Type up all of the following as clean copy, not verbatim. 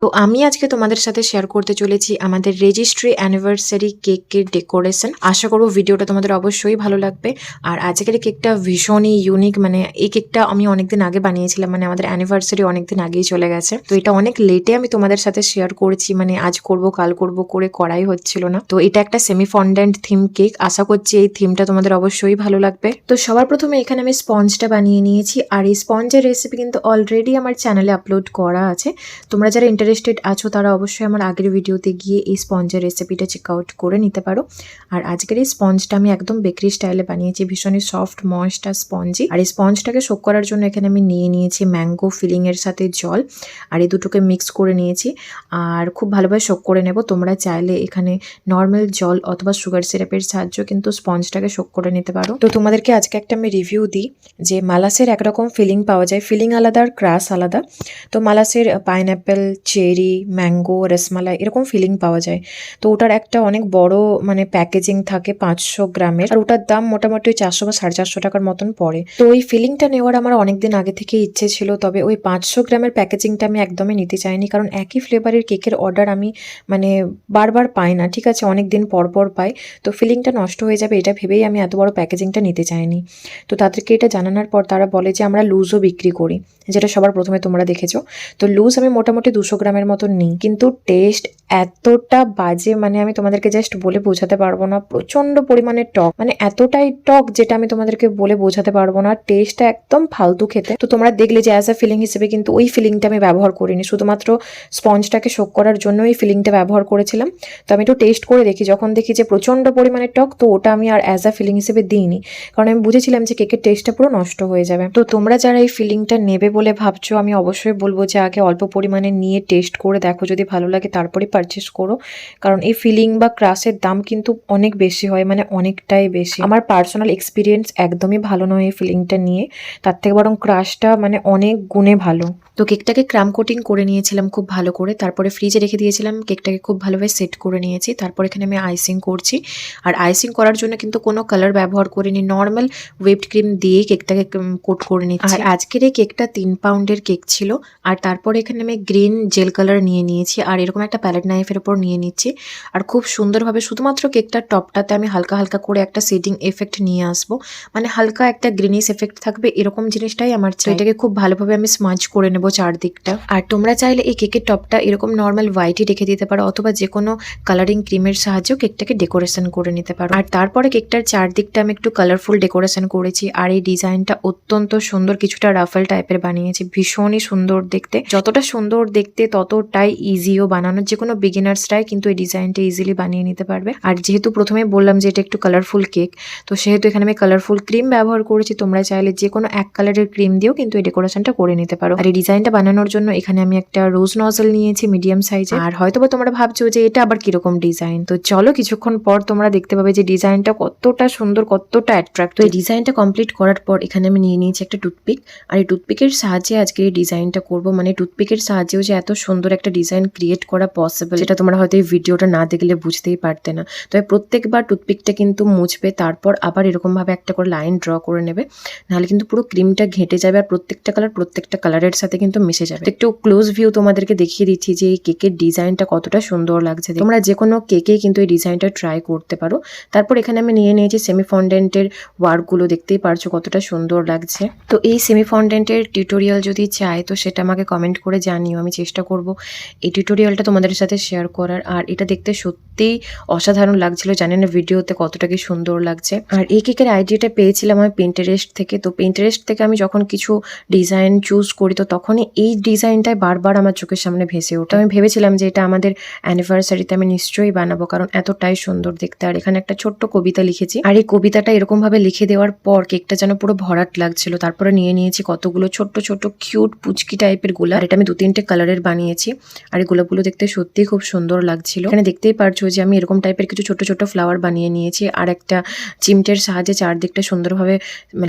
তো আমি আজকে তোমাদের সাথে শেয়ার করতে চলেছি আমাদের রেজিস্ট্রি অ্যানিভার্সারি কেকের ডেকোরেশন। আশা করবো ভিডিওটা তোমাদের অবশ্যই ভালো লাগবে। আর আজকের কেকটা ভীষণই ইউনিক, মানে এই কেকটা আমি অনেকদিন আগে বানিয়েছিলাম, মানে আমাদের অ্যানিভার্সারি অনেকদিন আগেই চলে গেছে। তো এটা অনেক লেটে আমি তোমাদের সাথে শেয়ার করেছি, মানে আজ করব কাল করব করে করাই হচ্ছিল না। তো এটা একটা সেমি ফন্ডেন্ট থিম কেক, আশা করছি এই থিমটা তোমাদের অবশ্যই ভালো লাগবে। তো সবার প্রথমে এখানে আমি স্পঞ্জটা বানিয়ে নিয়েছি, আর এই স্পঞ্জের রেসিপি কিন্তু অলরেডি আমার চ্যানেলে আপলোড করা আছে। তোমরা যারা ইন্টারেস্টেড আছো তারা অবশ্যই আমার আগের ভিডিওতে গিয়ে এই স্পঞ্জের রেসিপিটা চেক আউট করে নিতে পারো। আর আজকের এই স্পঞ্জটা আমি একদম বেকারি স্টাইলে বানিয়েছি, ভীষণই সফট ময়েস্ট আর স্পঞ্জি। আর এই স্পঞ্জটাকে সোক করার জন্য এখানে আমি নিয়ে নিয়েছি ম্যাঙ্গো ফিলিং এর সাথে জল, আর এই দুটোকে মিক্স করে নিয়েছি আর খুব ভালোভাবে সোক করে নেব। তোমরা চাইলে এখানে নর্মাল জল অথবা সুগার সিরাপের সাহায্য কিন্তু স্পঞ্জটাকে সোক করে নিতে পারো। তো তোমাদেরকে আজকে একটা আমি রিভিউ দিই যে মালাসের একরকম ফিলিং পাওয়া যায়, ফিলিং আলাদা আর ক্রাশ আলাদা। তো মালাসের পাইনঅ্যাপেল, চেরি, ম্যাঙ্গো, রসমালাই এরকম ফিলিং পাওয়া যায়। তো ওটার একটা অনেক বড় মানে প্যাকেজিং থাকে 500 গ্রামের, আর ওটার দাম মোটামুটি 400 বা 450 টাকার মতন পড়ে। তো ওই ফিলিংটা নেওয়ার আমার অনেকদিন আগে থেকে ইচ্ছে ছিল, তবে ওই 500 গ্রামের প্যাকেজিংটা আমি একদমই নিতে চাইনি, কারণ একই ফ্লেভারের কেকের অর্ডার আমি মানে বারবার পাই না, ঠিক আছে, অনেক দিন পর পর পাই। তো ফিলিংটা নষ্ট হয়ে যাবে এটা ভেবেই আমি এত বড় প্যাকেজিংটা নিতে চাইনি। তো তাদেরকে এটা জানানোর পর তারা বলে যে আমরা লুজও বিক্রি করি, যেটা সবার প্রথমে তোমরা দেখেছো। তো লুজ আমি মোটামুটি 200 গ্রামের মতন নিই, কিন্তু টেস্ট এতটা বাজে, মানে আমি তোমাদেরকে জাস্ট বলে বোঝাতে পারবো না। প্রচন্ড পরিমাণে টক, মানে এতটাই টক যেটা আমি তোমাদেরকে বলে বোঝাতে পারবো না। টেস্টটা একদম ফালতু খেতে। তো তোমরা দেখলে যে অ্যাজ আ ফিলিং হিসেবে কিন্তু ওই ফিলিংটা আমি ব্যবহার করিনি, শুধুমাত্র স্পঞ্জটাকে শোক করার জন্য ওই ফিলিংটা ব্যবহার করেছিলাম। তো আমি একটু টেস্ট করে দেখি, যখন দেখি যে প্রচন্ড পরিমাণে টক, তো ওটা আমি আর অ্যাজ আ ফিলিং হিসেবে দিইনি, কারণ আমি বুঝেছিলাম যে কেকের টেস্টটা পুরো নষ্ট হয়ে যাবে। তো তোমরা যারা এই ফিলিংটা নেবে বলে ভাবছো, আমি অবশ্যই বলবো যে আগে অল্প পরিমাণে নিয়ে টেস্ট করে দেখো, যদি ভালো লাগে তারপরে পারচেস করো, কারণ এই ফিলিং বা ক্রাশের দাম কিন্তু অনেক বেশি হয়, মানে অনেকটাই বেশি। আমার পার্সোনাল এক্সপিরিয়েন্স একদমই ভালো নয় এই ফিলিংটা নিয়ে, তার থেকে বরং ক্রাশটা মানে অনেক গুণে ভালো। তো কেকটাকে ক্রাম কোটিং করে নিয়েছিলাম খুব ভালো করে, তারপরে ফ্রিজে রেখে দিয়েছিলাম। কেকটাকে খুব ভালোভাবে সেট করে নিয়েছি, তারপর এখানে আমি আইসিং করছি। আর আইসিং করার জন্য কিন্তু কোনো কালার ব্যবহার করিনি, নর্মাল হুইপড ক্রিম দিয়ে কেকটাকে কোট করে নিচ্ছি। আর আজকের এই কেকটা 3 পাউন্ডের কেক ছিল। আর তারপরে এখানে আমি গ্রিন জেল কালার নিয়ে নিয়েছি, আর এরকম একটা প্যালেট নাইফের উপর নিয়ে নিচ্ছি। আর খুব সুন্দরভাবে শুধুমাত্র কেকটার টপটাতে আমি হালকা হালকা করে একটা শেডিং এফেক্ট নিয়ে আসবো, মানে হালকা একটা গ্রিনিশ এফেক্ট থাকবে, এরকম জিনিসটাই আমার চাই। এটাকে খুব ভালোভাবে আমি স্মাজ করে নেবো চারদিকটা। আর তোমরা চাইলে এই কেকের টপটা এরকম নর্মাল হোয়াইটই রেখে দিতে পারো, অথবা যে কোনো কালারিং ক্রিমের সাহায্যেও কেকটাকে ডেকোরেশন করে নিতে পারো। আর তারপরে কেকটার চারদিকটা আমি একটু কালারফুল ডেকোরেশন করেছি। আর এই ডিজাইনটা অত্যন্ত সুন্দর, কিছুটা রাফেল টাইপের বানিয়েছি, ভীষণই সুন্দর দেখতে। যতটা সুন্দর দেখতে ততটাই ইজিও বানানোর, যে কোনো বিগিনার্সরাই কিন্তু এই ডিজাইনটা ইজিলি বানিয়ে নিতে পারবে। আর যেহেতু প্রথমে বললাম যে এটা একটু কালারফুল কেক, তো সেহেতু এখানে আমি কালারফুল ক্রিম ব্যবহার করেছি। তোমরা চাইলে যে কোনো এক কালারের ক্রিম দিয়েও কিন্তু এই ডেকোরেশনটা করে নিতে পারো। আর এই ডিজাইনটা বানানোর জন্য এখানে আমি একটা রোজ নজল নিয়েছি মিডিয়াম সাইজে। আর হয়তোবা তোমরা ভাবছো যে এটা আবার কিরকম ডিজাইন, তো চলো কিছুক্ষণ পর তোমরা দেখতে পাবে যে ডিজাইনটা কতটা সুন্দর, কতটা অ্যাট্রাক্ট। তো এই ডিজাইনটা কমপ্লিট করার পর এখানে আমি নিয়ে নিয়েছি একটা টুথপিক, আর এই টুথপিকের সাহায্যে আজকে এই ডিজাইনটা করবো। মানে টুথপিকের সাহায্যেও যে এত সুন্দর একটা ডিজাইন ক্রিয়েট করা পসিবল, যেটা তোমরা হয়তো এই ভিডিওটা না দেখলে বুঝতেই পারতে না। তবে প্রত্যেকবার টুথপিকটা কিন্তু মুছবে, তারপর আবার এরকম ভাবে একটা করে লাইন ড্র করে নেবে, নাহলে কিন্তু পুরো ক্রিমটা ঘেঁটে যাবে, আর প্রত্যেকটা কালারের সাথে কিন্তু মিশে যাবে। একটু ক্লোজ ভিউ তোমাদেরকে দেখিয়ে দিচ্ছি যে এই কেকের ডিজাইনটা কতটা সুন্দর লাগছে। তোমরা যে কোনো কেকে কিন্তু এই ডিজাইনটা ট্রাই করতে পারো। তারপর এখানে আমি নিয়ে নিয়েছি সেমি ফন্ডেন্টের ওয়ার্কগুলো, দেখতেই পারছো কতটা সুন্দর লাগছে। তো এই সেমি ফন্ডেন্টের টিউটোরিয়াল যদি চাই তো সেটা আমাকে কমেন্ট করে জানিও, আমি চেষ্টা করব এই টিউটোরিয়ালটা তোমাদের সাথে শেয়ার করার। আর এটা দেখতে সত্যিই অসাধারণ লাগছিল, জানি না ভিডিওতে কতটা কি সুন্দর লাগছে। আর এই কেকের আইডিয়াটা পেয়েছিলাম আমি পিন্টারেস্ট থেকে। তো পিন্টারেস্ট থেকে আমি যখন কিছু ডিজাইন চুজ করি, তো তখনই এই ডিজাইনটাই বারবার আমার চোখের সামনে ভেসে ওঠে। আমি ভেবেছিলাম যে এটা আমাদের অ্যানিভার্সারিতে আমি নিশ্চয়ই বানাবো, কারণ এতটাই সুন্দর দেখতে। আর এখানে একটা ছোট্ট কবিতা লিখেছি, আর এই কবিতাটা এরকম ভাবে লিখে দেওয়ার পর কেকটা যেন পুরো ভরাট লাগছিল। তারপরে নিয়ে নিয়েছি কতগুলো ছোট্ট ছোট্ট কিউট পুচকি টাইপের গোলাপ, আর এটা আমি 2-3টে কালারের বানিয়েছি। আর এই গোলাপগুলো দেখতে সত্যি খুব সুন্দর লাগছিল। এখানে দেখতেই পারছো যে আমি এরকম টাইপের কিছু ছোট ছোট ফ্লাওয়ার বানিয়ে নিয়েছি, আর একটা চিমটের সাহায্যে চারদিকটা সুন্দরভাবে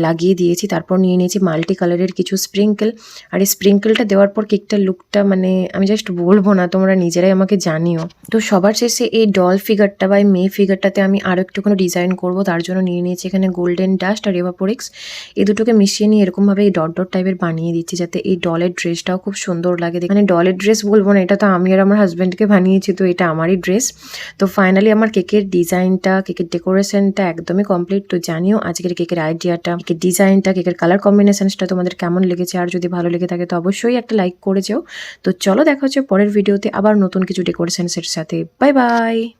লাগিয়ে দিয়েছি। তারপর নিয়ে নিয়েছি মাল্টি কালারের কিছু স্প্রিঙ্কেল, আর এই স্প্রিঙ্কেলটা দেওয়ার পর কেকটার লুকটা মানে আমি জাস্ট বলবো না, তোমরা নিজেরাই আমাকে জানিও। তো সবার শেষে এই ডল ফিগারটা বা এই মেয়ে ফিগারটাতে আমি আরো একটু কোনো ডিজাইন করবো, তার জন্য নিয়ে নিয়েছি এখানে গোল্ডেন ডাস্ট আর এভাপোরিক্স। এই দুটোকে মিশিয়ে নিয়ে এরকম ভাবে এই ডট ডট টাইপের বানিয়ে দিচ্ছি, যাতে এই ডলের ড্রেসটাও খুব সুন্দর লাগে। মানে ডলের ড্রেস বলবো না, এটা তো আমি আর আমার হাজব্যান্ডকে বানিয়েছি, তো এটা আমারই ড্রেস। তো ফাইনালি আমার কেকের ডিজাইনটা, কেকের ডেকোরেশনটা একদমই কমপ্লিট। তো জানিও আজকের কেকের আইডিয়াটা, কেকের ডিজাইনটা, কেকের কালার কম্বিনেশনসটা তোমাদের কেমন লেগেছে। আর যদি ভালো লেগে থাকে তো অবশ্যই একটা লাইক করে যেও। তো চলো দেখা হচ্ছে পরের ভিডিওতে আবার নতুন কিছু ডেকোরেশনসের সাথে। Bye bye.